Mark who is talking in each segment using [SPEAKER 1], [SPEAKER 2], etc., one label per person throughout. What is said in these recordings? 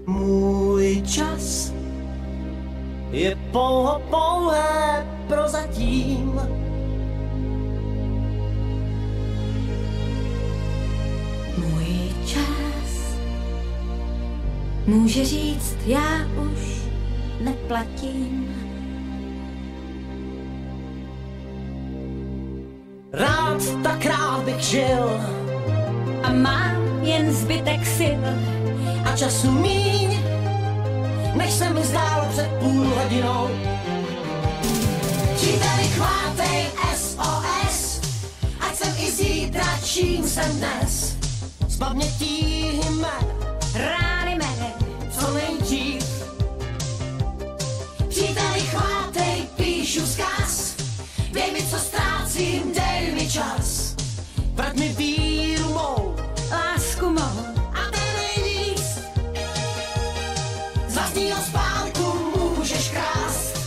[SPEAKER 1] Můj čas je pouhé prozatím.
[SPEAKER 2] Můj čas může říct, já už neplatím.
[SPEAKER 1] Rád tak rád bych žil
[SPEAKER 2] A mám jen zbytek sil.
[SPEAKER 1] a času míň, než se mi zdálo před půl hodinou. Příteli, chvátej SOS, ať jsem i zítra, čím jsem dnes. Z pamětí jmen,
[SPEAKER 2] Rány mé,
[SPEAKER 1] co nejdřív. Příteli, chvátej, píšu vzkaz, dej mi, co ztrácím, dej mi čas. Vrať mi víru mou
[SPEAKER 2] lásku mou.
[SPEAKER 1] a ten nejvíc. Z vlastního spánku můžeš krást,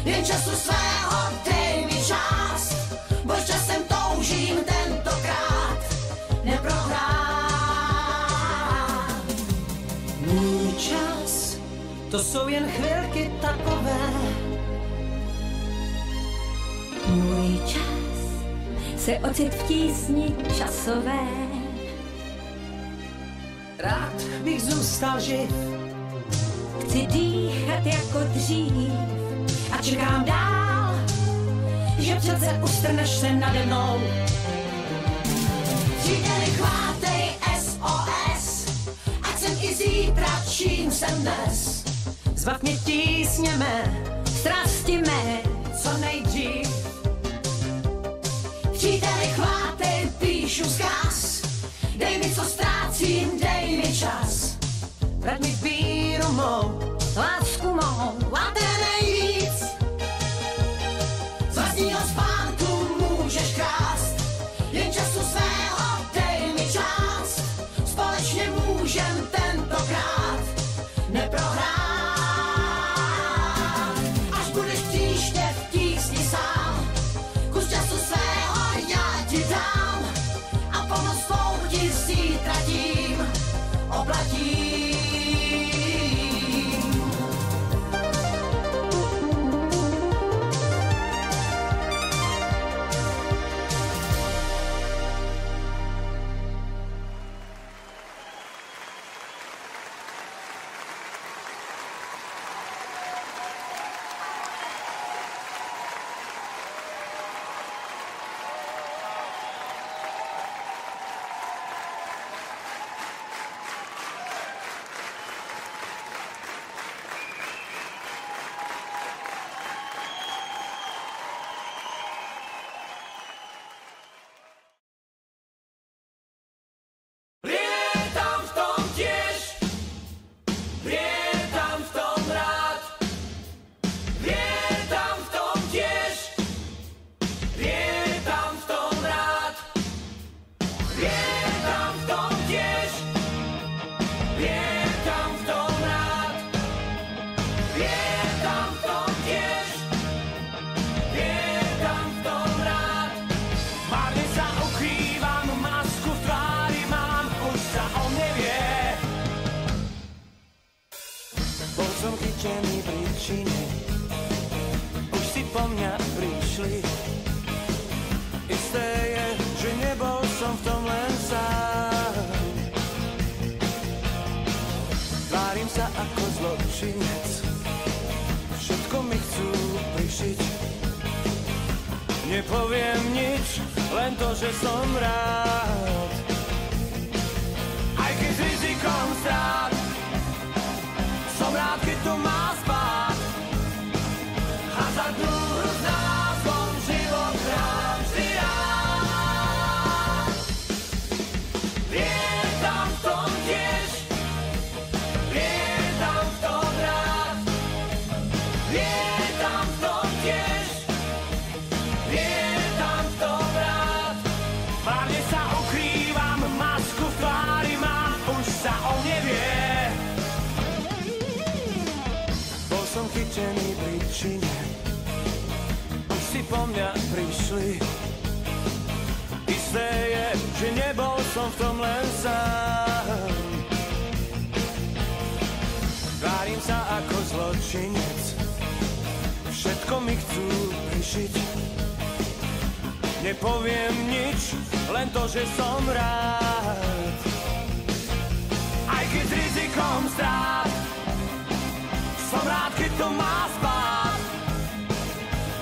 [SPEAKER 1] jen času svého dej mi část. Bož časem toužím tentokrát neprohrát. Můj čas, to jsou jen chvilky takové.
[SPEAKER 2] Můj čas se ocit v tísni časové.
[SPEAKER 1] Rád bych zůstal živ
[SPEAKER 2] Chci dýchat jako dřív
[SPEAKER 1] a čekám dál, že přece ustrneš se nade mnou. Příteli, chvátej SOS, ať jsem i zítra, čím jsem dnes. Zbav mě tísněme,
[SPEAKER 2] strasti mé.
[SPEAKER 1] co nejdřív. Příteli, chvátej, píšu vzkaz, dej mi, co ztrácím, dej mi čas. Vrať mi víru mou,
[SPEAKER 2] Lásku mou.
[SPEAKER 1] a ten nejvíc. Z vlastního spánku můžeš krást, jen času svého dej mi čas. Společně můžem tentokrát neprohrát. Až budeš příště v tísni sám, kus času svého já ti dám a pomoc svou ti zítra tím oplatím.
[SPEAKER 3] Chyčený príčiny už si po mňa prišli. Isté je, že nebol som v tom len sám. Tvárim sa ako zločinec, všetko mi chcú prišiť. Nepoviem nič, len to, že som rád. Aj keď s rizikom strát, som rád, keď to má zachytený príčine. Už si po mňa prišli. Isté je, že nebol som v tom len sám. Tvárim sa ako zločinec, všetko mi chcú prišiť. Nepoviem nič, len to, že som rád. Aj keď s rizikom strát, som rád, keď to má spát.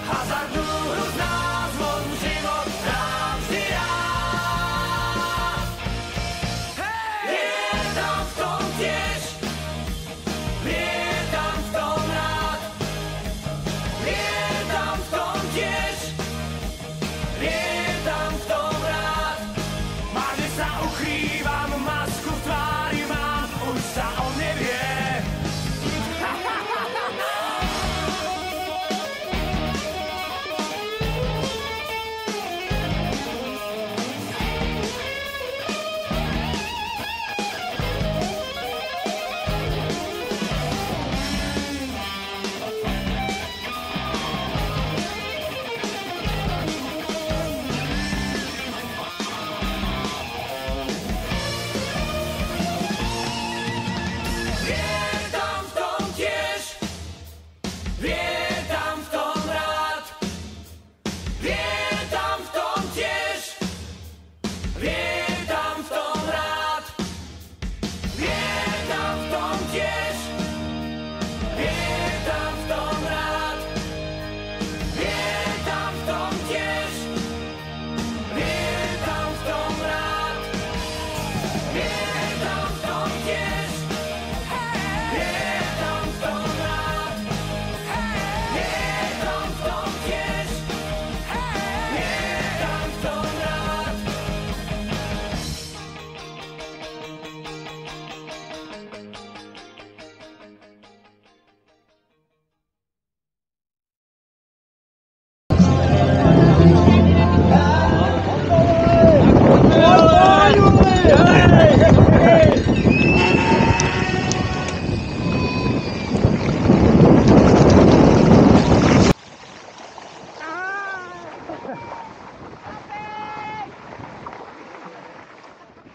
[SPEAKER 3] Hazardnú hru s názvom život dám vždy rád. Lietam v tom tiež, lietam v tom rád. Lietam v tom tiež, lietam v tom rád. Marne sa ukrývam, masku v tvári mám, už sa o mne vie.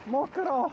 [SPEAKER 4] Mokro!